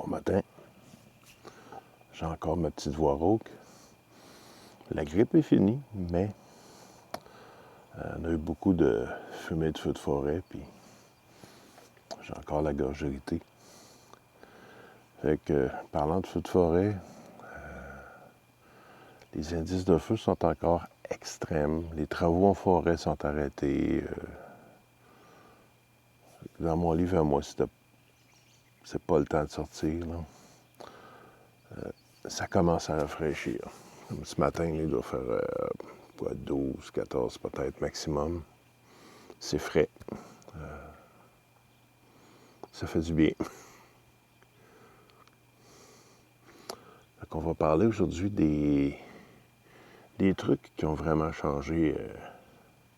Bon matin, j'ai encore ma petite voix rauque. La grippe est finie, mais on a eu beaucoup de fumée de feu de forêt, puis j'ai encore la gorge irritée. Fait que, parlant de feu de forêt, les indices de feu sont encore extrêmes. Les travaux en forêt sont arrêtés. Dans mon livre à moi, c'est pas le temps de sortir. Là. Ça commence à rafraîchir. Comme ce matin, il doit faire 12, 14 peut-être maximum. C'est frais. Ça fait du bien. Donc on va parler aujourd'hui des trucs qui ont vraiment changé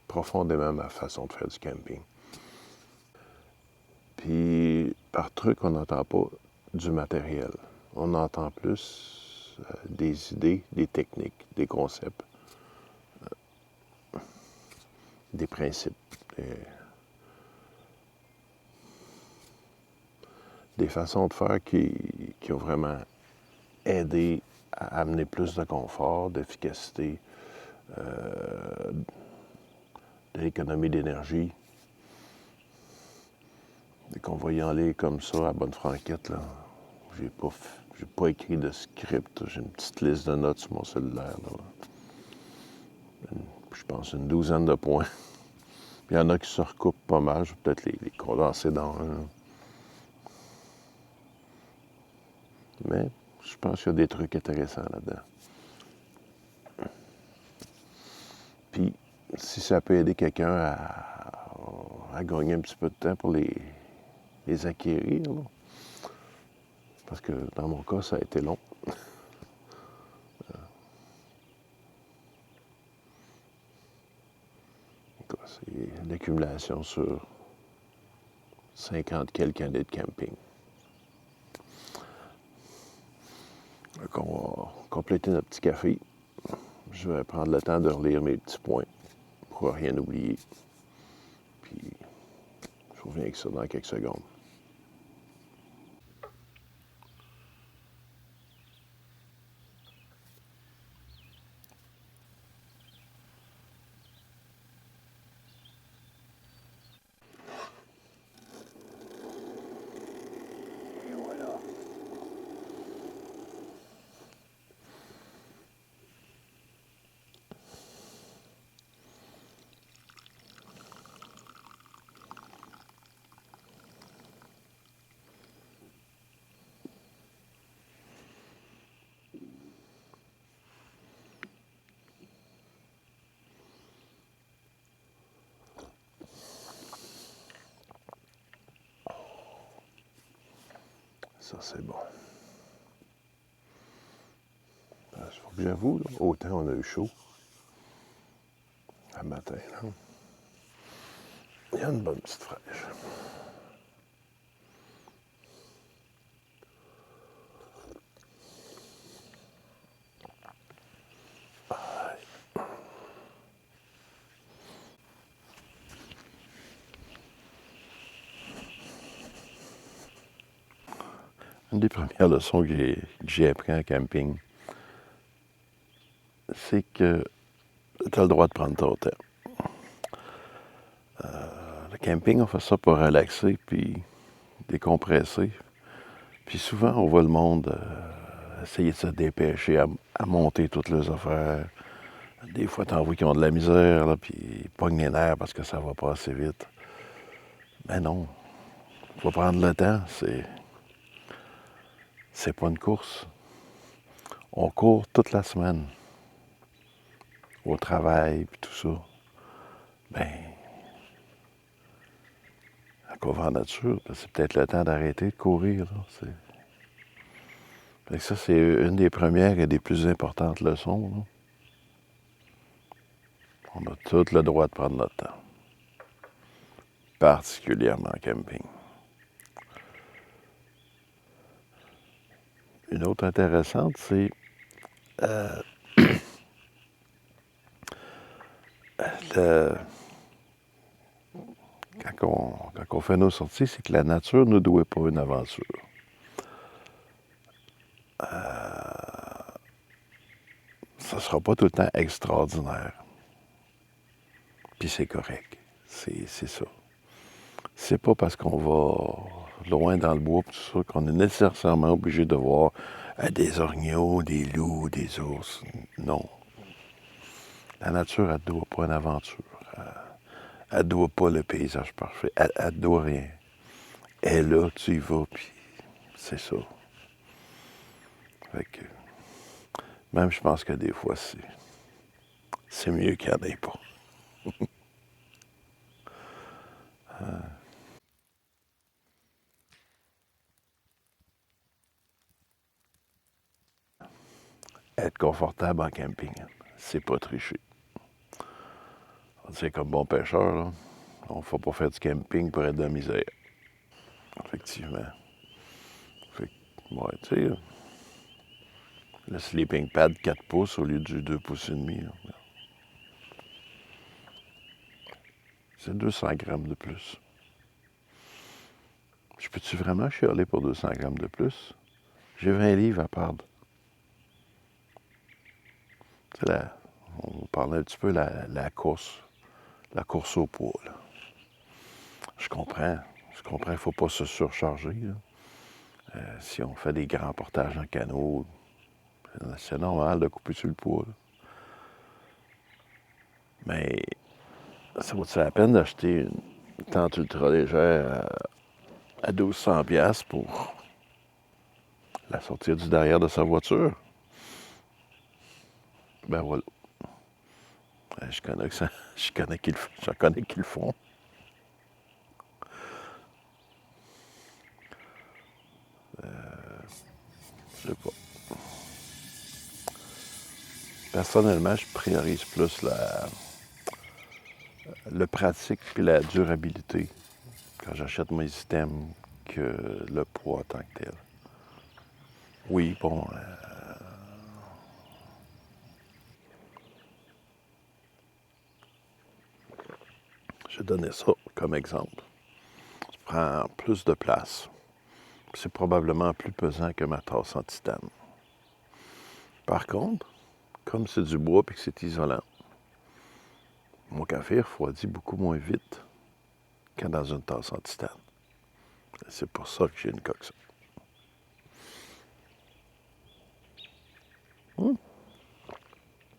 profondément ma façon de faire du camping. Puis, par truc, on n'entend pas du matériel. On entend plus des idées, des techniques, des concepts, des principes. des façons de faire qui ont vraiment aidé à amener plus de confort, d'efficacité, de l'économie d'énergie. Et qu'on va y aller comme ça, à bonne franquette, là. J'ai pas écrit de script. J'ai une petite liste de notes sur mon cellulaire. Je pense une douzaine de points. Il y en a qui se recoupent pas mal. Je vais peut-être les condenser dans un. Mais je pense qu'il y a des trucs intéressants là-dedans. Puis, si ça peut aider quelqu'un à gagner un petit peu de temps pour les acquérir, là, parce que dans mon cas, ça a été long. C'est l'accumulation sur 50 quelques années de camping. Donc, on va compléter notre petit café. Je vais prendre le temps de relire mes petits points pour rien oublier. Puis, je reviens avec ça dans quelques secondes. Et voilà. Ça, c'est bon. Il faut que j'avoue, là, autant on a eu chaud un matin. Là. Il y a une bonne petite fraîche. Une des premières leçons que j'ai appris en camping, c'est que tu as le droit de prendre ton temps. Le camping, on fait ça pour relaxer puis décompresser. Puis souvent, on voit le monde essayer de se dépêcher à monter toutes les affaires. Des fois, t'en vois qui ont de la misère, là, puis ils pognent les nerfs parce que ça va pas assez vite. Mais non, faut prendre le temps. C'est pas une course. On court toute la semaine, au travail, puis tout ça. Ben, à quoi va en nature, c'est peut-être le temps d'arrêter de courir. Là. Fait que ça, c'est une des premières et des plus importantes leçons. Là. On a tout le droit de prendre notre temps, particulièrement en camping. Une autre intéressante, c'est le, quand on fait nos sorties, c'est que la nature ne nous doit pas une aventure. Ça ne sera pas tout le temps extraordinaire. Puis c'est correct. C'est ça. C'est pas parce qu'on va loin dans le bois tout ça qu'on est nécessairement obligé de voir des orignaux, des loups, des ours. Non. La nature, elle ne doit pas une aventure. Elle ne doit pas le paysage parfait. Elle ne doit rien. Et là, tu y vas, puis c'est ça. Fait que, même je pense que des fois, c'est mieux qu'il n'y en ait pas. Être confortable en camping, c'est pas tricher. C'est comme bon pêcheur, là. On ne faut pas faire du camping pour être de la misère. Effectivement. Fait que, ouais, tu sais, le sleeping pad 4 pouces au lieu du 2 pouces et demi. Là. C'est 200 grammes de plus. Je peux-tu vraiment chialer pour 200 grammes de plus? J'ai 20 livres à perdre. C'est on parlait un petit peu la course au poids. Là. Je comprends, il ne faut pas se surcharger. Si on fait des grands portages en canot, c'est normal de couper sur le poids. Là. Mais ça vaut-tu la peine d'acheter une tente ultra légère à 1200$ pour la sortir du derrière de sa voiture? Ben voilà. Je connais ça. J'en connais qui le font. Je sais pas. Personnellement, je priorise plus le pratique et la durabilité quand j'achète mes items que le poids en tant que tel. Oui, bon, je donnais ça comme exemple. Ça prend plus de place. C'est probablement plus pesant que ma tasse en titane. Par contre, comme c'est du bois et que c'est isolant, mon café refroidit beaucoup moins vite que dans une tasse en titane. C'est pour ça que j'ai une coque ça.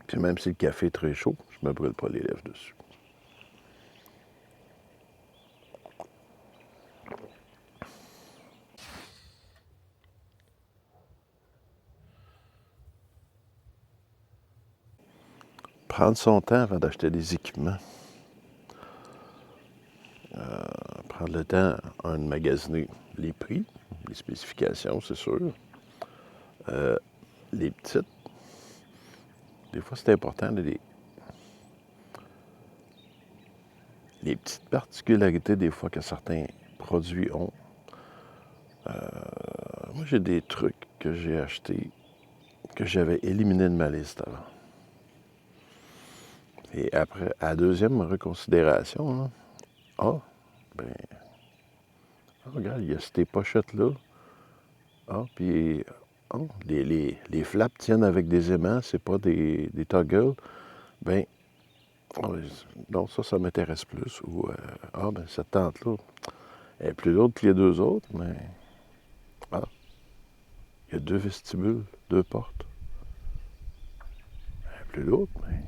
Puis même si le café est très chaud, je ne me brûle pas les lèvres dessus. Prendre son temps avant d'acheter des équipements. Prendre le temps, de magasiner les prix, les spécifications, c'est sûr. Les petites. Des fois, c'est important, les petites particularités, des fois, que certains produits ont. Moi, j'ai des trucs que j'ai achetés, que j'avais éliminés de ma liste avant. Et après, à la deuxième reconsidération, là, regarde, il y a ces pochettes-là. Puis les flaps tiennent avec des aimants, c'est pas des toggles. Ben, non, ça m'intéresse plus. Ou, cette tente-là, elle est plus lourde que les deux autres, mais, il y a 2 vestibules, 2 portes. Elle est plus lourde, mais...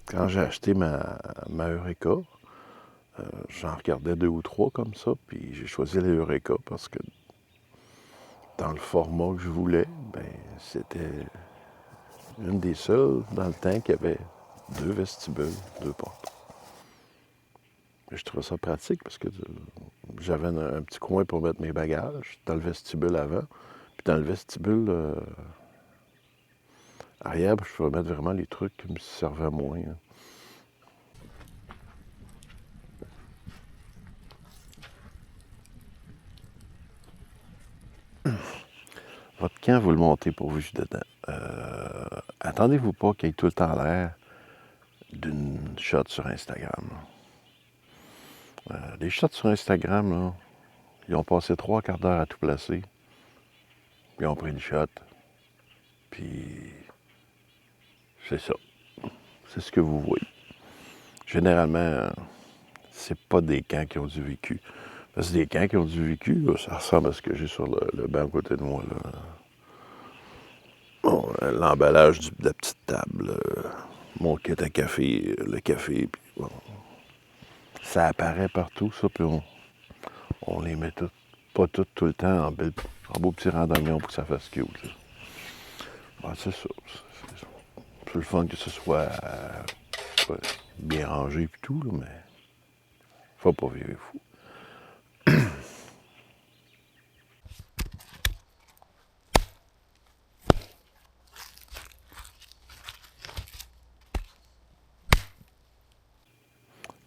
Quand j'ai acheté ma Eureka, j'en regardais 2 ou 3 comme ça, puis j'ai choisi la Eureka parce que dans le format que je voulais, c'était une des seules dans le temps qui avait 2 vestibules, 2 portes. Et je trouvais ça pratique parce que j'avais un petit coin pour mettre mes bagages dans le vestibule avant, puis dans le vestibule arrière, je pouvais mettre vraiment les trucs qui me servaient moins. Hein. Votre camp, vous le montez pour vous dedans. Attendez-vous pas qu'il y ait tout le temps l'air d'une shot sur Instagram. Les shots sur Instagram, là, ils ont passé 3 quarts d'heure à tout placer. Puis ils ont pris une shot. Puis c'est ça. C'est ce que vous voyez. Généralement, c'est pas des camps qui ont du vécu. Parce que des camps qui ont du vécu, là, ça ressemble à ce que j'ai sur le banc à côté de moi. Là. Bon, l'emballage de la petite table, mon kit à café, le café, puis bon, ça apparaît partout, ça, puis on les met pas toutes tout le temps en beau petit randonnion pour que ça fasse cute. C'est ça. C'est le fun que ce soit bien rangé et tout, là, mais faut pas virer fou.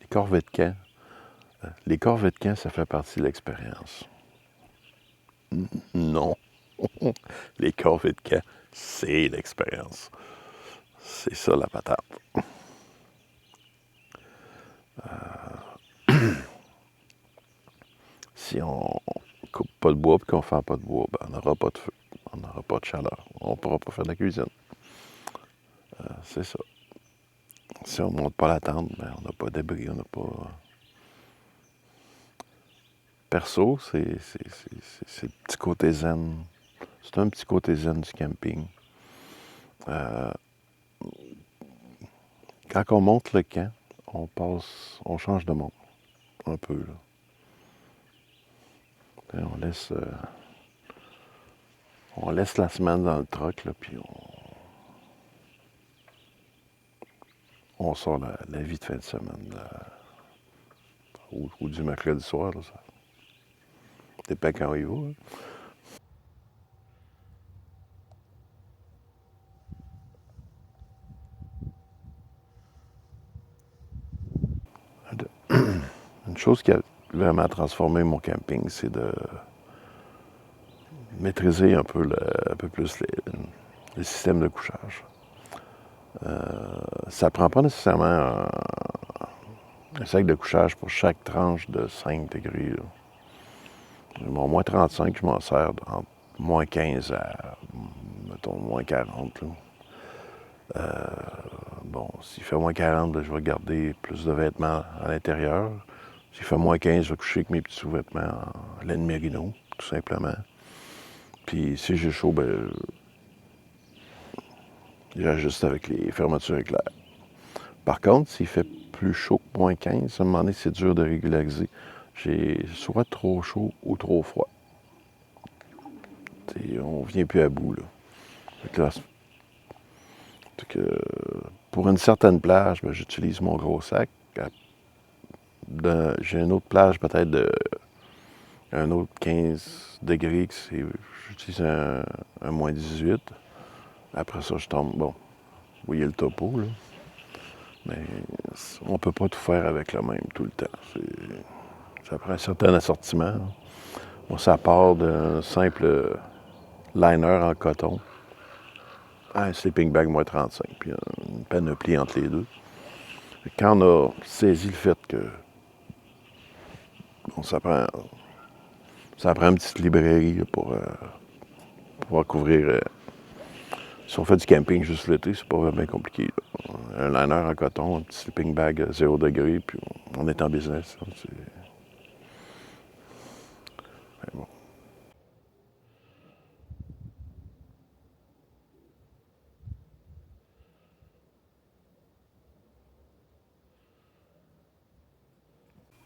Les corvées de camp. Les corvées de camp, ça fait partie de l'expérience. Non. Les corvées de camp, c'est l'expérience. C'est ça la patate. Si on ne coupe pas de bois et qu'on ne fait pas de bois, ben, on n'aura pas de feu, on n'aura pas de chaleur, on ne pourra pas faire de la cuisine. C'est ça. Si on ne monte pas la tente, ben, on n'a pas d'abri, on n'a pas... Perso, c'est le petit côté zen. C'est un petit côté zen du camping. Quand on monte le camp, on change de monde, un peu. Là. On laisse la semaine dans le truck, là, puis on sort la vie de fin de semaine, là, ou du mercredi soir. Là, ça dépend quand il va. Hein. Une chose qui a vraiment transformé mon camping, c'est de maîtriser un peu plus les systèmes de couchage. Ça ne prend pas nécessairement un sac de couchage pour chaque tranche de 5 degrés. Là. Mon moins 35, je m'en sers entre moins 15 à, mettons, moins 40. Bon, s'il fait moins 40, je vais garder plus de vêtements à l'intérieur. S'il fait moins 15, je vais coucher avec mes petits sous-vêtements en laine mérino, tout simplement. Puis si j'ai chaud, ben, j'ajuste avec les fermetures éclair. Par contre, s'il fait plus chaud que moins 15, à un moment donné, c'est dur de régulariser. J'ai soit trop chaud ou trop froid. T'sais, on vient plus à bout. Là. Pour une certaine plage, ben, j'utilise mon gros sac. J'ai une autre plage, peut-être un autre 15 degrés, j'utilise un moins 18. Après ça, je tombe, bon, vous voyez le topo, là. Mais on ne peut pas tout faire avec le même tout le temps. Ça prend un certain assortiment. Bon, ça part d'un simple liner en coton à un sleeping bag moins 35, puis une panoplie entre les deux. Quand on a saisi le fait que bon, ça prend une petite librairie là, pour pouvoir couvrir. Si on fait du camping juste l'été, c'est pas vraiment compliqué. Là. Un liner en coton, un petit sleeping bag à 0 degré, puis on est en business. Là, bon.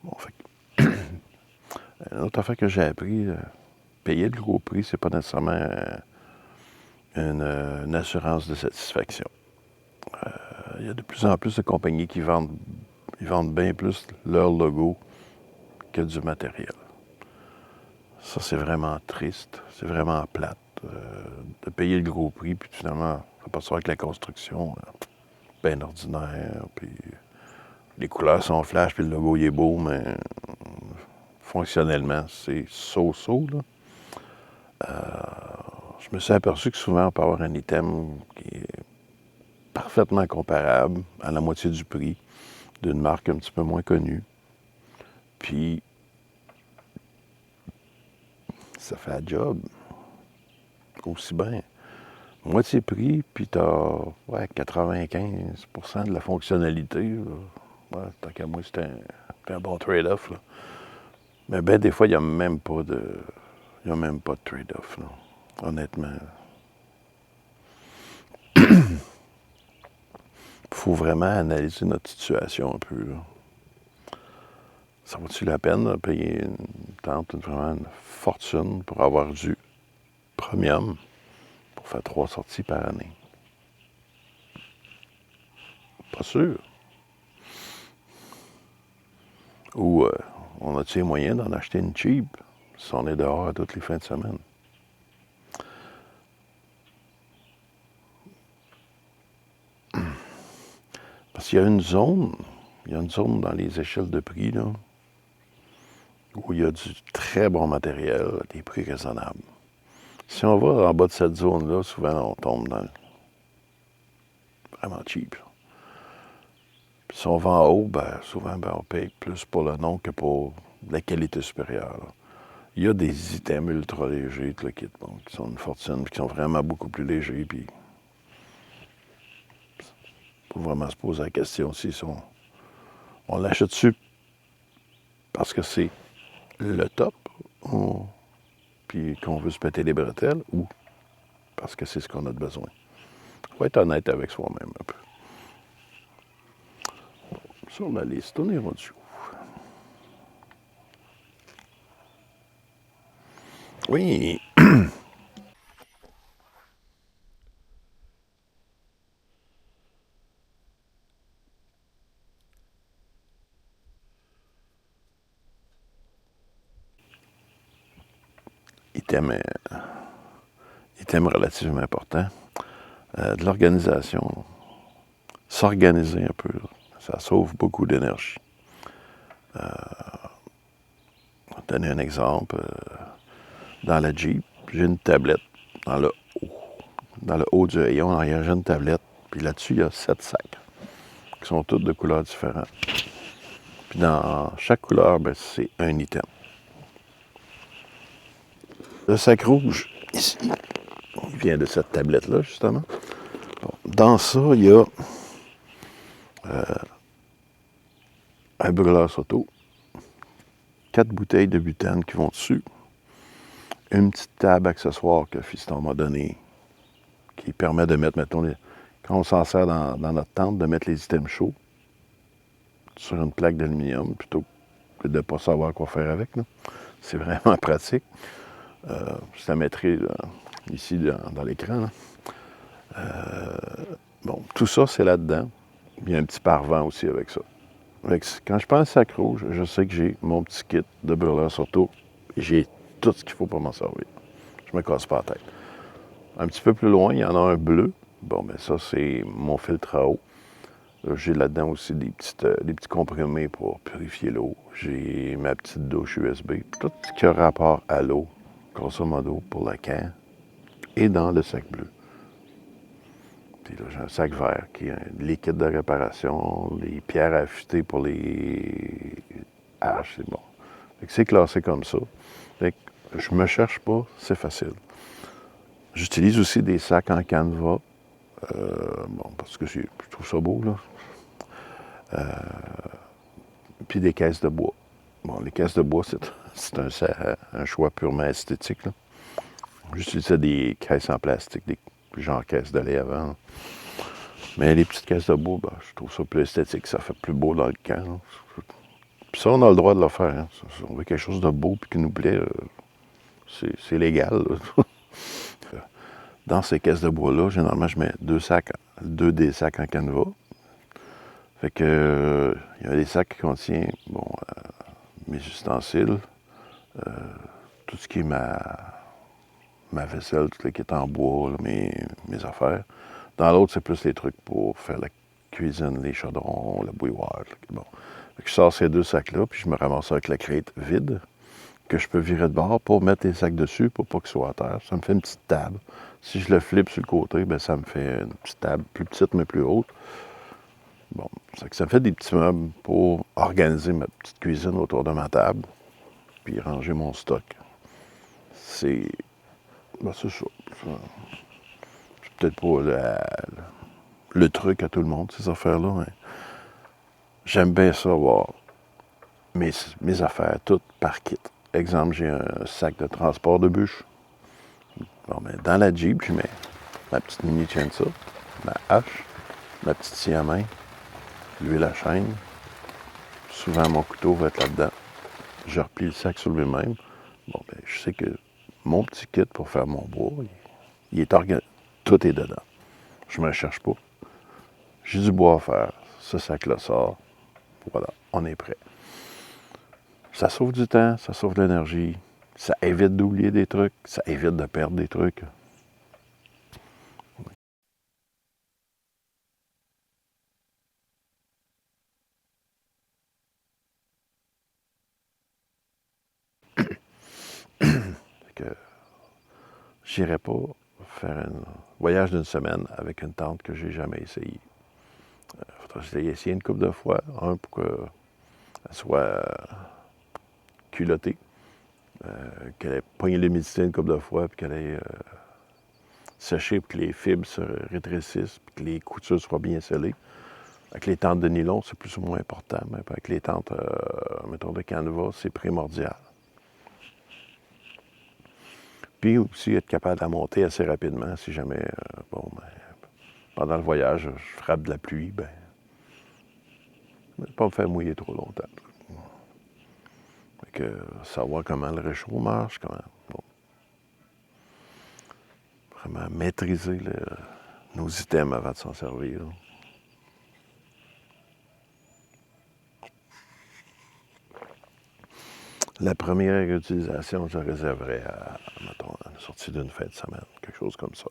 Bon, fait une autre affaire que j'ai appris, payer le gros prix, c'est pas nécessairement une assurance de satisfaction. Il y a de plus en plus de compagnies qui vendent bien plus leur logo que du matériel. Ça, c'est vraiment triste, c'est vraiment plate de payer le gros prix, puis finalement, ça passe avec la construction, bien ordinaire, puis les couleurs sont flash, puis le logo il est beau, mais fonctionnellement, c'est so-so. Là. Je me suis aperçu que souvent, on peut avoir un item qui est parfaitement comparable, à la moitié du prix, d'une marque un petit peu moins connue. Puis, ça fait la job aussi bien. Moitié prix, puis tu as 95% de la fonctionnalité. Ouais, tant qu'à moi, c'est un bon trade-off. Là. Mais ben, des fois, il n'y a même pas de. Il n'y a même pas de trade-off, là. Honnêtement. Il faut vraiment analyser notre situation un peu. Là. Ça vaut-tu la peine de payer vraiment une fortune pour avoir du premium pour faire 3 sorties par année? Pas sûr. Ou on a-tu les moyens d'en acheter une cheap si on est dehors à toutes les fins de semaine? Parce qu'il y a une zone dans les échelles de prix là, où il y a du très bon matériel à des prix raisonnables. Si on va en bas de cette zone-là, souvent on tombe dans vraiment cheap. Là. Puis si on va en haut, ben, souvent on paye plus pour le nom que pour la qualité supérieure. Là. Il y a des items ultra légers, tout le kit, bon, qui sont une fortune, puis qui sont vraiment beaucoup plus légers, puis faut vraiment se poser la question si on l'achète dessus parce que c'est le top, puis qu'on veut se péter les bretelles, ou parce que c'est ce qu'on a de besoin. Il faut être honnête avec soi-même un peu. Bon, sur la liste, on est rendu. Oui. Item relativement important. De l'organisation. S'organiser un peu, là, ça sauve beaucoup d'énergie. Je vais te donner un exemple. Dans la Jeep, j'ai une tablette dans le haut du hayon, en arrière, j'ai une tablette. Puis là-dessus, il y a 7 sacs qui sont tous de couleurs différentes. Puis dans chaque couleur, ben, c'est un item. Le sac rouge, ici, il vient de cette tablette-là, justement. Bon, dans ça, il y a un brûleur auto, 4 bouteilles de butane qui vont dessus, une petite table accessoire que Fiston m'a donnée, qui permet de mettre, mettons, quand on s'en sert dans notre tente, de mettre les items chauds sur une plaque d'aluminium, plutôt que de ne pas savoir quoi faire avec. C'est vraiment pratique. Je la mettrai ici dans l'écran. Bon, tout ça, c'est là-dedans. Il y a un petit pare-vent aussi avec ça. Quand je pense sac rouge, je sais que j'ai mon petit kit de brûleur surtout. J'ai tout ce qu'il faut pour m'en servir. Je me casse pas la tête. Un petit peu plus loin, il y en a un bleu. Bon, ben ça, c'est mon filtre à eau. J'ai là-dedans aussi des petits comprimés pour purifier l'eau. J'ai ma petite douche USB. Tout ce qui a rapport à l'eau, grosso modo, pour le camp, est dans le sac bleu. Puis là, j'ai un sac vert qui est un liquide de réparation, les pierres à affûter pour les haches, c'est bon. Fait que c'est classé comme ça. Fait que je me cherche pas, c'est facile. J'utilise aussi des sacs en canevas. Bon, parce que je trouve ça beau, là. Puis des caisses de bois. Bon, les caisses de bois, c'est un choix purement esthétique, là. J'utilisais des caisses en plastique, des genre caisses de lait avant. Là. Mais les petites caisses de bois, ben, je trouve ça plus esthétique, ça fait plus beau dans le camp. Là. Puis ça, on a le droit de le faire. Hein. Si on veut quelque chose de beau et qui nous plaît, c'est légal. Dans ces caisses de bois-là, généralement, je mets deux des sacs en canevas. Fait que il y a des sacs qui contiennent mes ustensiles, tout ce qui est ma vaisselle, tout ce qui est en bois, là, mes affaires. Dans l'autre, c'est plus les trucs pour faire la cuisine, les chaudrons, le bouilloire. Bon. Fait que je sors ces deux sacs-là, puis je me ramasse avec la crête vide, que je peux virer de bord pour mettre les sacs dessus, pour pas qu'ils soient à terre. Ça me fait une petite table. Si je le flippe sur le côté, ben ça me fait une petite table plus petite, mais plus haute. Bon, ça me fait des petits meubles pour organiser ma petite cuisine autour de ma table, puis ranger mon stock. C'est ça. C'est peut-être pas le truc à tout le monde, ces affaires-là, mais j'aime bien ça avoir mes affaires toutes par kit. Exemple, j'ai un sac de transport de bûches. Bon, ben, dans la Jeep, je mets ma petite mini chainsaw, ma hache, ma petite scie à main, l'huile à chaîne. Souvent, mon couteau va être là-dedans. Je replie le sac sur lui-même. Bon, ben, je sais que mon petit kit pour faire mon bois, il est organisé. Tout est dedans. Je ne me cherche pas. J'ai du bois à faire. Ce sac-là sort. Voilà, on est prêt. Ça sauve du temps, ça sauve de l'énergie. Ça évite d'oublier des trucs. Ça évite de perdre des trucs. Fait que j'irai pas faire un voyage d'une semaine avec une tente que j'ai jamais essayée. Faudrait que je l'ai essayé une couple de fois. Un, pour qu'elle soit culottée. qu'elle ait pogné l'humidité une couple de fois, puis qu'elle ait séché pour que les fibres se rétrécissent, puis que les coutures soient bien scellées. Avec les tentes de nylon, c'est plus ou moins important, mais avec les tentes, mettons, de canevas, c'est primordial. Puis aussi être capable de la monter assez rapidement si jamais, pendant le voyage, je frappe de la pluie, pas me faire mouiller trop longtemps. Fait que savoir comment le réchaud marche, comment vraiment maîtriser nos items avant de s'en servir. La première utilisation, je la réserverais mettons, à la sortie d'une fin de semaine, quelque chose comme ça.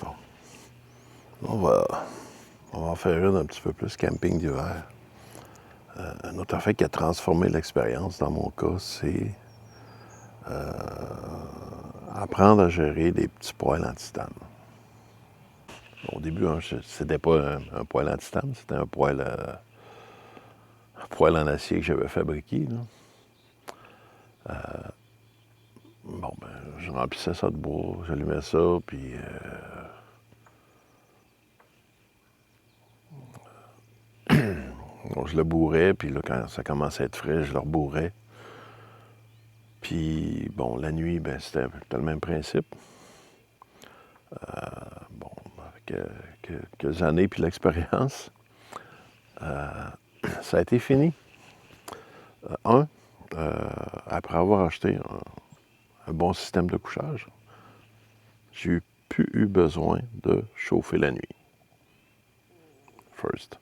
Bon. On va en faire une un petit peu plus camping d'hiver. Un autre affaire qui a transformé l'expérience dans mon cas, c'est apprendre à gérer des petits poêles en titane. Au début, c'était pas un poêle en titane, c'était un poêle en acier que j'avais fabriqué. Bon, ben, je remplissais ça de bois, j'allumais ça, puis je le bourrais, puis là, quand ça commençait à être frais, je le rebourrais. Puis, bon, la nuit, ben, c'était le même principe. Bon, avec quelques années, puis l'expérience, ça a été fini. Après avoir acheté un bon système de couchage, j'ai plus eu besoin de chauffer la nuit. First.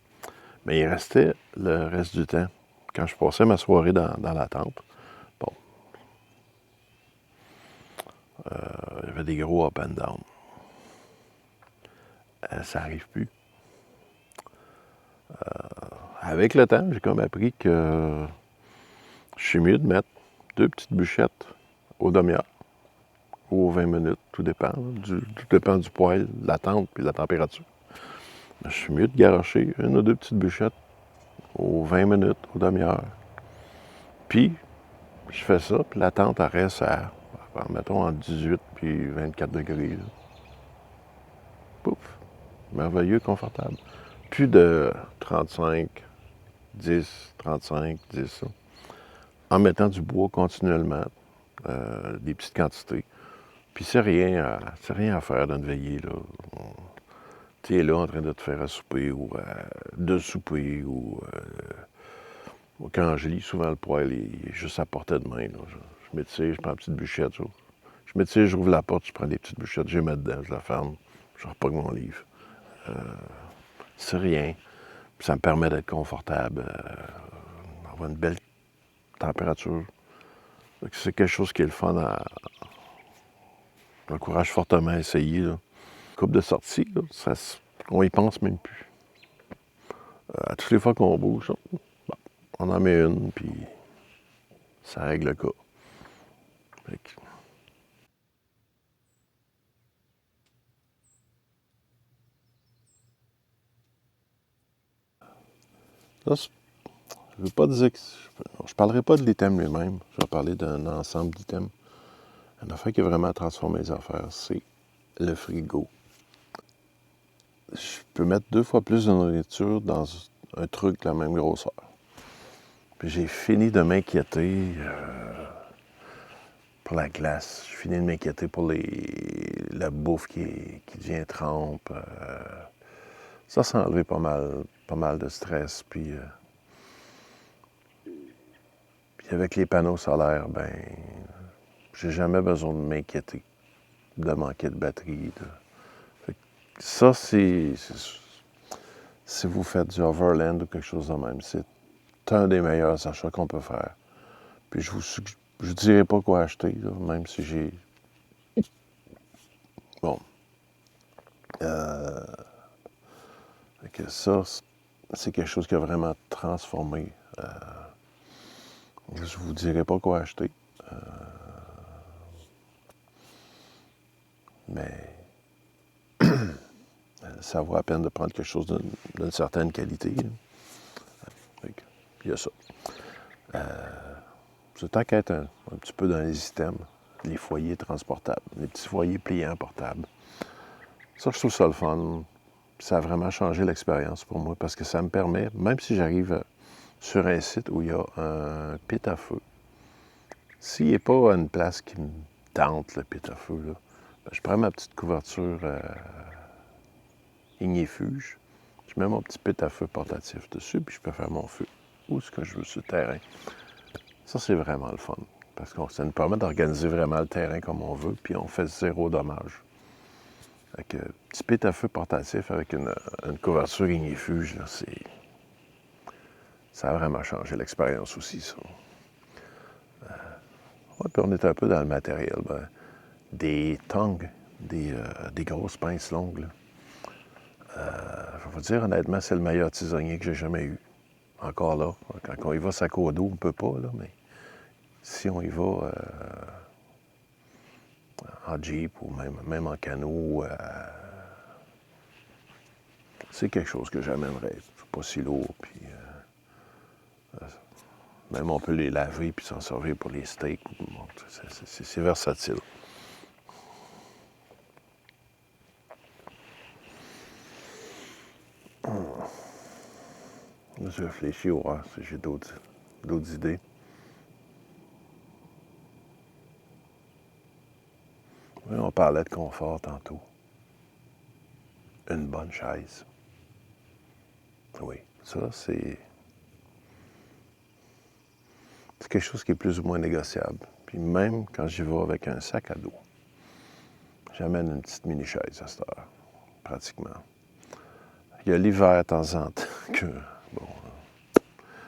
Mais il restait le reste du temps. Quand je passais ma soirée dans la tente, bon, il y avait des gros up and down. Ça n'arrive plus. Avec le temps, j'ai comme appris que je suis mieux de mettre 2 petites bûchettes aux demi-heures ou aux 20 minutes, tout dépend. Tout dépend du poêle, de la tente et de la température. Mais je suis mieux de garocher 1 ou 2 petites bûchettes aux 20 minutes, aux demi-heures. Puis, je fais ça, puis la tente, elle reste mettons, entre 18 puis 24 degrés. Là. Pouf! Merveilleux, confortable. Plus de 35, 10, 35, 10. Là. En mettant du bois continuellement, des petites quantités. Puis c'est rien à faire d'une veillée. Tu es là en train de te faire à souper ou de souper ou quand je lis, souvent le poêle est juste à portée de main. Là. Je m'étire, je prends une petite bûchette. Ça. Je m'étire, je rouvre la porte, je prends des petites bûchettes, je les mets dedans, je la ferme, je repogne mon livre. C'est rien. Puis ça me permet d'être confortable, d'avoir une belle température. C'est quelque chose qui est le fun j'encourage fortement à essayer. Là. Coupe de sortie, là, on y pense même plus. À toutes les fois qu'on bouge, bon, on en met une, puis ça règle le cas. Fait que... Là, je ne veux pas dire que... Je ne parlerai pas de l'item lui-même. Je vais parler d'un ensemble d'items. Une affaire qui a vraiment transformé les affaires, c'est le frigo. Je peux mettre 2 fois plus de nourriture dans un truc de la même grosseur. Puis j'ai fini de m'inquiéter pour la glace. J'ai fini de m'inquiéter pour la bouffe qui devient trempe. Ça a enlevé pas mal de stress. Puis avec les panneaux solaires, ben, j'ai jamais besoin de m'inquiéter de manquer de batterie. Ça, si vous faites du overland ou quelque chose de même, c'est un des meilleurs achats qu'on peut faire. Puis je ne dirais pas quoi acheter, là, même si j'ai... Bon. Que ça, c'est quelque chose qui a vraiment transformé. Je ne vous dirai pas quoi acheter. Mais ça vaut la peine de prendre quelque chose d'une certaine qualité. Il y a ça. C'est tant qu'être un petit peu dans les systèmes, les foyers transportables, les petits foyers pliants portables. Ça, je trouve ça le fun. Ça a vraiment changé l'expérience pour moi parce que ça me permet, même si j'arrive sur un site où il y a un pit à feu, s'il n'est pas à une place qui me tente, le pit à feu, là, ben, je prends ma petite couverture ignifuge, je mets mon petit pit à feu portatif dessus, puis je peux faire mon feu où ce que je veux sur le terrain. Ça, c'est vraiment le fun, parce que ça nous permet d'organiser vraiment le terrain comme on veut, puis on fait 0 dommage. Avec un petit pit à feu portatif avec une couverture ignifuge, là, ça a vraiment changé l'expérience aussi, ça. Ouais, puis on est un peu dans le matériel. Ben, des tongs, des grosses pinces longues. Je vais vous dire, honnêtement, c'est le meilleur tisonnier que j'ai jamais eu. Encore là, quand on y va sac au dos, on ne peut pas, là, mais si on y va en Jeep ou même en canot, c'est quelque chose que j'amènerais. C'est pas si lourd, puis même on peut les laver puis s'en servir pour les steaks. Bon, c'est versatile. Là, je réfléchis, ouais, si j'ai d'autres idées. Oui, on parlait de confort tantôt. Une bonne chaise. Oui, ça, c'est quelque chose qui est plus ou moins négociable. Puis même quand j'y vais avec un sac à dos, j'amène une petite mini-chaise à cette heure, pratiquement. Il y a l'hiver de temps en temps que, bon,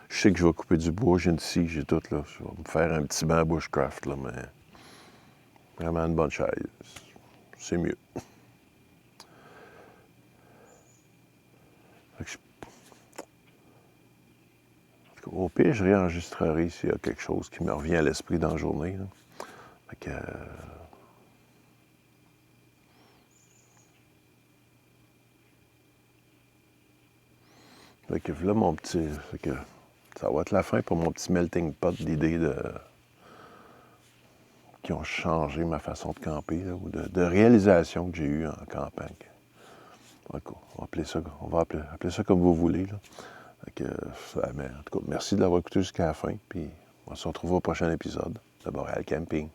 je sais que je vais couper du bois, j'ai une scie, j'ai tout, là. Je vais me faire un petit banc bushcraft, là, mais vraiment une bonne chaise, c'est mieux. Au pire, je réenregistrerai s'il y a quelque chose qui me revient à l'esprit dans la journée. Là. Fait que, là, mon petit. Ça va être la fin pour mon petit melting pot d'idées qui ont changé ma façon de camper, là, ou de réalisation que j'ai eue en campagne. On va appeler ça comme vous voulez. Là. Mais en tout cas, merci de l'avoir écouté jusqu'à la fin. Puis on se retrouve au prochain épisode de Boréal Camping.